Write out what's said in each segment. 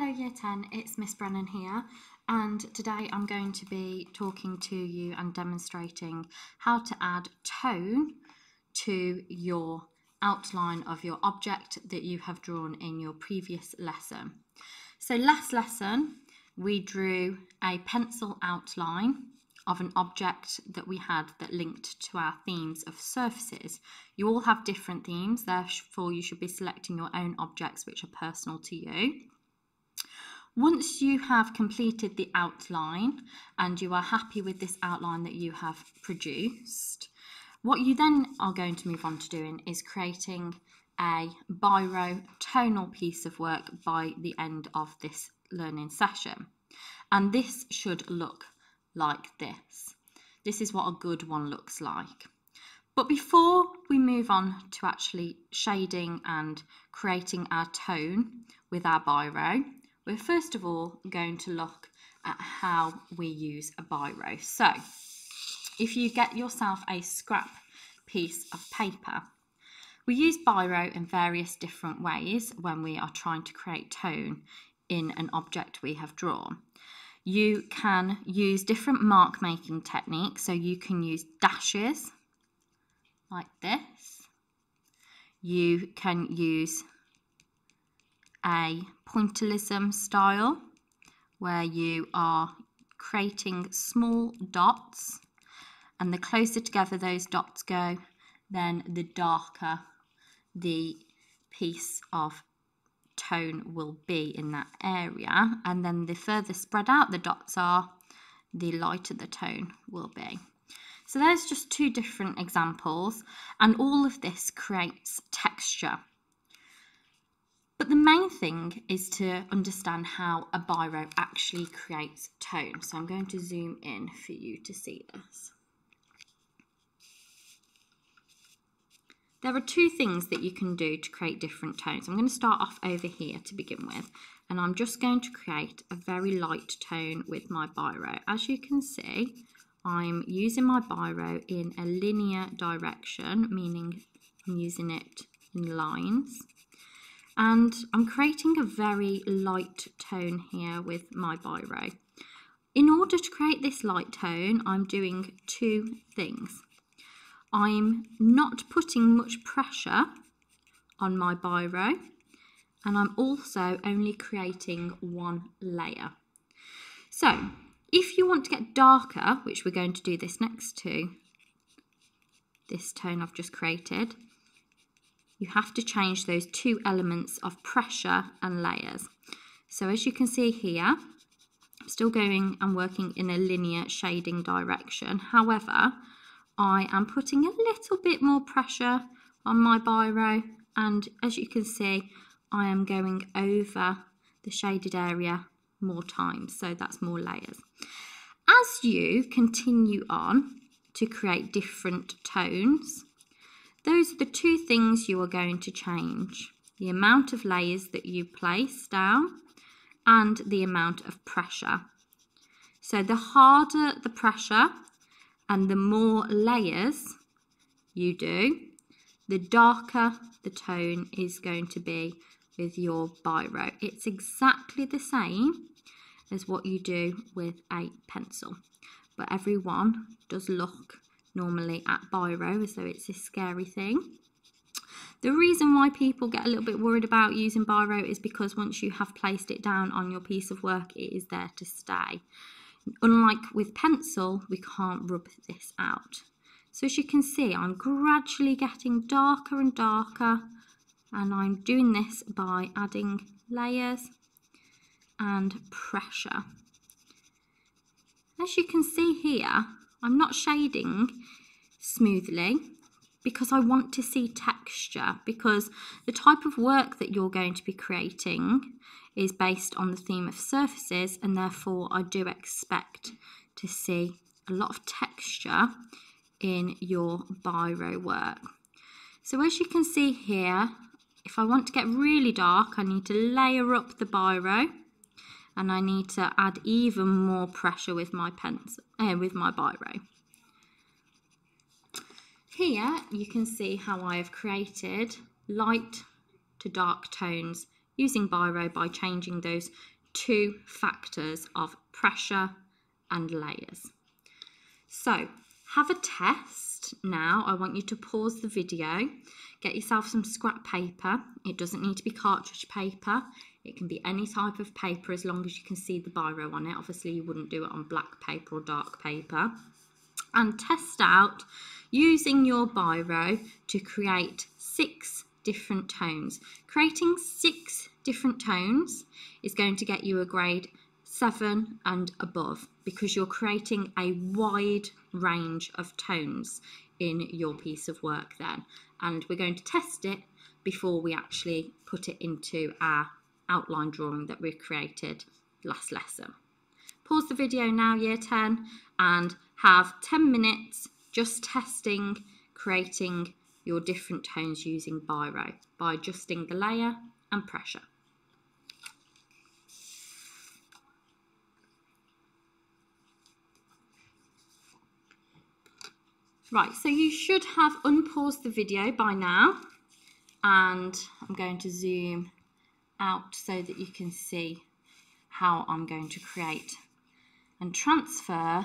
Hello Year 10, it's Miss Brennan here, and today I'm going to be talking to you and demonstrating how to add tone to your outline of your object that you have drawn in your previous lesson. So last lesson we drew a pencil outline of an object that we had that linked to our themes of surfaces. You all have different themes, therefore you should be selecting your own objects which are personal to you. Once you have completed the outline and you are happy with this outline that you have produced, what you then are going to move on to doing is creating a biro tonal piece of work by the end of this learning session. And this should look like this. This is what a good one looks like. But before we move on to actually shading and creating our tone with our biro, we're first of all going to look at how we use a biro. So if you get yourself a scrap piece of paper, we use biro in various different ways when we are trying to create tone in an object we have drawn. You can use different mark making techniques, so you can use dashes like this. You can use a pointillism style where you are creating small dots, and the closer together those dots go, then the darker the piece of tone will be in that area, and then the further spread out the dots are, the lighter the tone will be. So there's just two different examples, and all of this creates texture. But the main thing is to understand how a biro actually creates tone. So I'm going to zoom in for you to see this. There are two things that you can do to create different tones. I'm going to start off over here to begin with, and I'm just going to create a very light tone with my biro. As you can see, I'm using my biro in a linear direction, meaning I'm using it in lines. And I'm creating a very light tone here with my biro. In order to create this light tone, I'm doing two things. I'm not putting much pressure on my biro, and I'm also only creating one layer. So if you want to get darker, which we're going to do this next to this tone I've just created, you have to change those two elements of pressure and layers. So as you can see here, I'm still going and working in a linear shading direction. However, I am putting a little bit more pressure on my biro, and as you can see, I am going over the shaded area more times, so that's more layers. As you continue on to create different tones, those are the two things you are going to change: the amount of layers that you place down and the amount of pressure. So the harder the pressure and the more layers you do, the darker the tone is going to be with your biro. It's exactly the same as what you do with a pencil, but everyone does look normally at biro as though it's this scary thing. The reason why people get a little bit worried about using biro is because once you have placed it down on your piece of work, it is there to stay. Unlike with pencil, we can't rub this out. So as you can see, I'm gradually getting darker and darker, and I'm doing this by adding layers and pressure. As you can see here, I'm not shading smoothly because I want to see texture, because the type of work that you're going to be creating is based on the theme of surfaces, and therefore I do expect to see a lot of texture in your biro work. So as you can see here, if I want to get really dark, I need to layer up the biro, and I need to add even more pressure with my pencil, with my biro. Here you can see how I have created light to dark tones using biro by changing those two factors of pressure and layers. So have a test now. I want you to pause the video, get yourself some scrap paper. It doesn't need to be cartridge paper. It can be any type of paper as long as you can see the biro on it. Obviously you wouldn't do it on black paper or dark paper. And test out using your biro to create 6 different tones. Creating 6 different tones is going to get you a grade 7 and above, because you're creating a wide range of tones in your piece of work then. And we're going to test it before we actually put it into our outline drawing that we created last lesson. Pause the video now, year 10, and have 10 minutes just testing, creating your different tones using biro by adjusting the layer and pressure. Right, so you should have unpaused the video by now, and I'm going to zoom out so that you can see how I'm going to create and transfer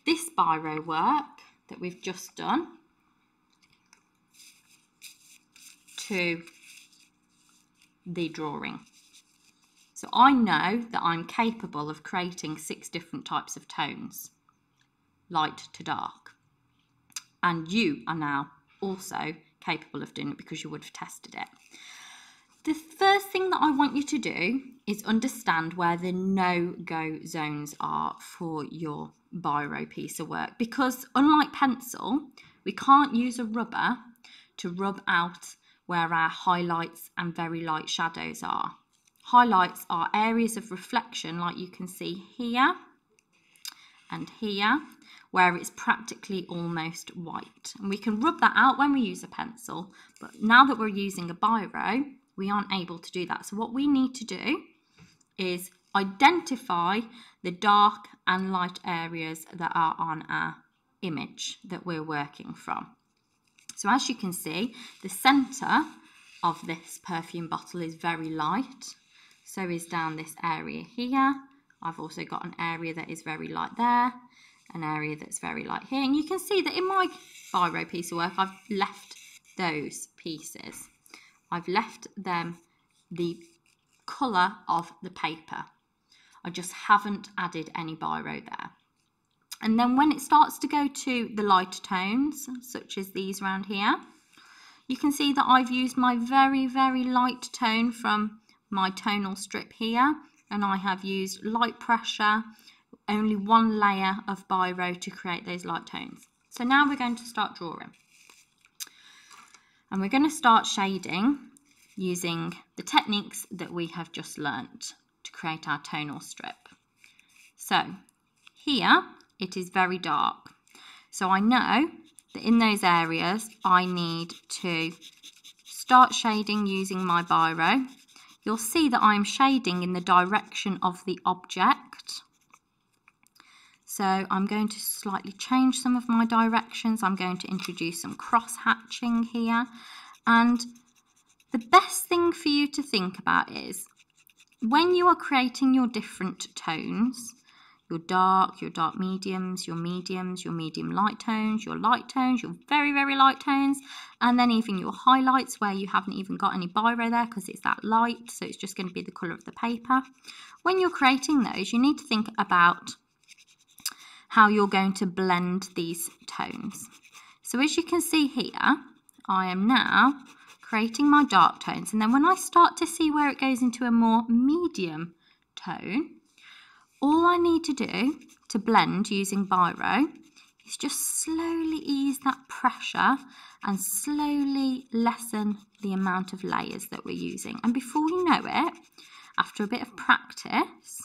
this biro work that we've just done to the drawing. So I know that I'm capable of creating 6 different types of tones, light to dark. And you are now also capable of doing it because you would have tested it. The first thing that I want you to do is understand where the no-go zones are for your biro piece of work, because unlike pencil, we can't use a rubber to rub out where our highlights and very light shadows are. Highlights are areas of reflection like you can see here and here, where it's practically almost white. And we can rub that out when we use a pencil, but now that we're using a biro, we aren't able to do that. So what we need to do is identify the dark and light areas that are on our image that we're working from. So as you can see, the center of this perfume bottle is very light. So is down this area here. I've also got an area that is very light there, an area that's very light here. And you can see that in my biro piece of work, I've left those pieces. I've left them the colour of the paper. I just haven't added any biro there. And then when it starts to go to the light tones, such as these around here, you can see that I've used my very, very light tone from my tonal strip here, and I have used light pressure, only 1 layer of biro to create those light tones. So now we're going to start drawing. And we're going to start shading using the techniques that we have just learnt to create our tonal strip. So here it is very dark. So I know that in those areas I need to start shading using my biro. You'll see that I'm shading in the direction of the object. So I'm going to slightly change some of my directions. I'm going to introduce some cross-hatching here. And the best thing for you to think about is when you are creating your different tones, your dark mediums, your medium light tones, your light tones, your very, very light tones, and then even your highlights where you haven't even got any biro there because it's that light, so it's just going to be the colour of the paper. When you're creating those, you need to think about how you're going to blend these tones. So as you can see here, I am now creating my dark tones, and then when I start to see where it goes into a more medium tone, all I need to do to blend using biro is just slowly ease that pressure and slowly lessen the amount of layers that we're using. And before you know it, after a bit of practice,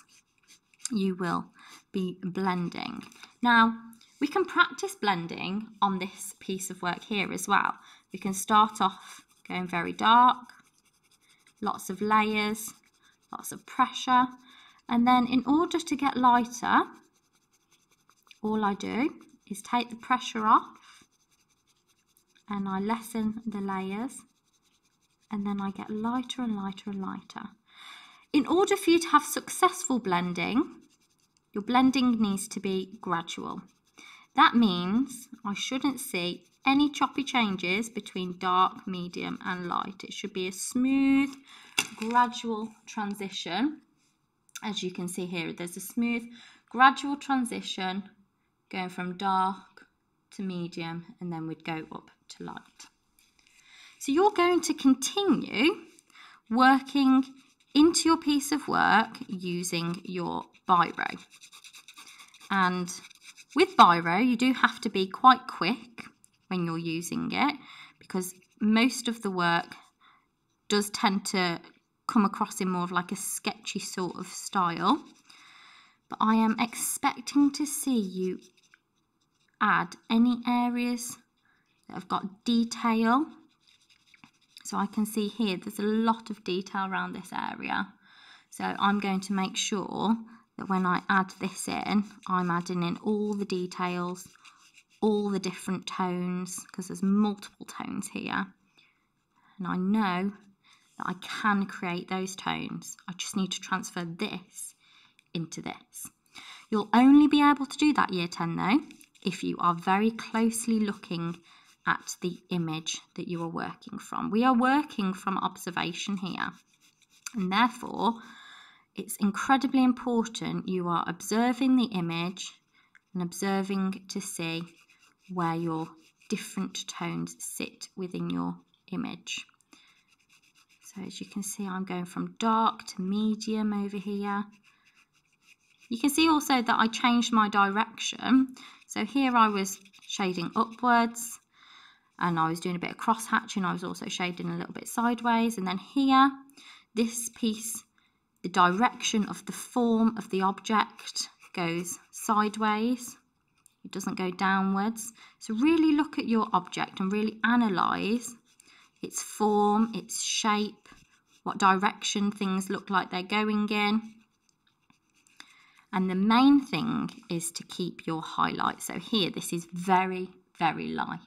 you will be blending. Now, we can practice blending on this piece of work here as well. We can start off going very dark, lots of layers, lots of pressure. And then in order to get lighter, all I do is take the pressure off and I lessen the layers, and then I get lighter and lighter and lighter. In order for you to have successful blending, your blending needs to be gradual. That means I shouldn't see any choppy changes between dark, medium and light. It should be a smooth, gradual transition. As you can see here, there's a smooth, gradual transition going from dark to medium, and then we'd go up to light. So you're going to continue working into your piece of work using your biro. And with biro, you do have to be quite quick when you're using it, because most of the work does tend to come across in more of like a sketchy sort of style. But I am expecting to see you add any areas that have got detail. So I can see here there's a lot of detail around this area. So I'm going to make sure that when I add this in, I'm adding in all the details, all the different tones, because there's multiple tones here. And I know that I can create those tones. I just need to transfer this into this. You'll only be able to do that year 10 though, if you are very closely looking at the image that you are working from. We are working from observation here, and therefore it's incredibly important you are observing the image and observing to see where your different tones sit within your image. So as you can see, I'm going from dark to medium over here. You can see also that I changed my direction. So here I was shading upwards, and I was doing a bit of cross hatching. I was also shading a little bit sideways. And then here, this piece, the direction of the form of the object goes sideways. It doesn't go downwards. So really look at your object and really analyse its form, its shape, what direction things look like they're going in. And the main thing is to keep your highlight. So here, this is very, very light.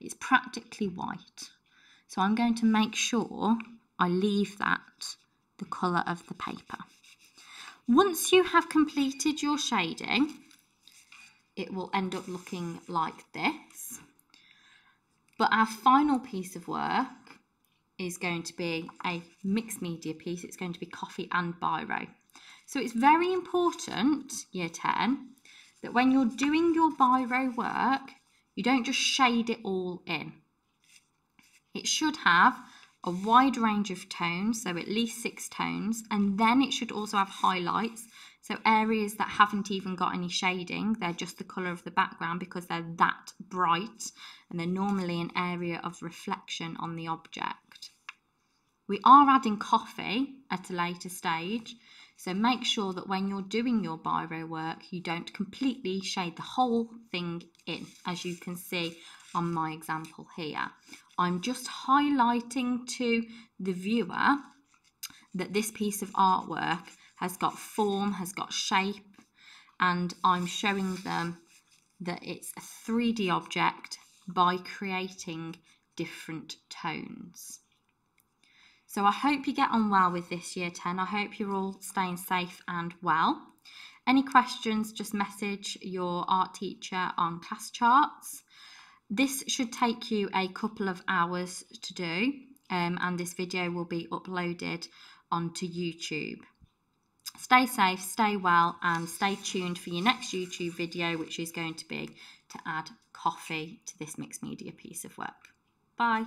It's practically white. So I'm going to make sure I leave that the colour of the paper. Once you have completed your shading, it will end up looking like this. But our final piece of work is going to be a mixed media piece. It's going to be coffee and biro. So it's very important, year 10, that when you're doing your biro work, you don't just shade it all in. It should have a wide range of tones, so at least 6 tones, and then it should also have highlights, so areas that haven't even got any shading, they're just the colour of the background because they're that bright, and they're normally an area of reflection on the object. We are adding coffee at a later stage, so make sure that when you're doing your biro work, you don't completely shade the whole thing in, as you can see on my example here. I'm just highlighting to the viewer that this piece of artwork has got form, has got shape, and I'm showing them that it's a 3D object by creating different tones. So I hope you get on well with this year 10. I hope you're all staying safe and well. Any questions, just message your art teacher on class charts. This should take you a couple of hours to do, and this video will be uploaded onto YouTube. Stay safe, stay well, and stay tuned for your next YouTube video, which is going to be to add coffee to this mixed media piece of work. Bye.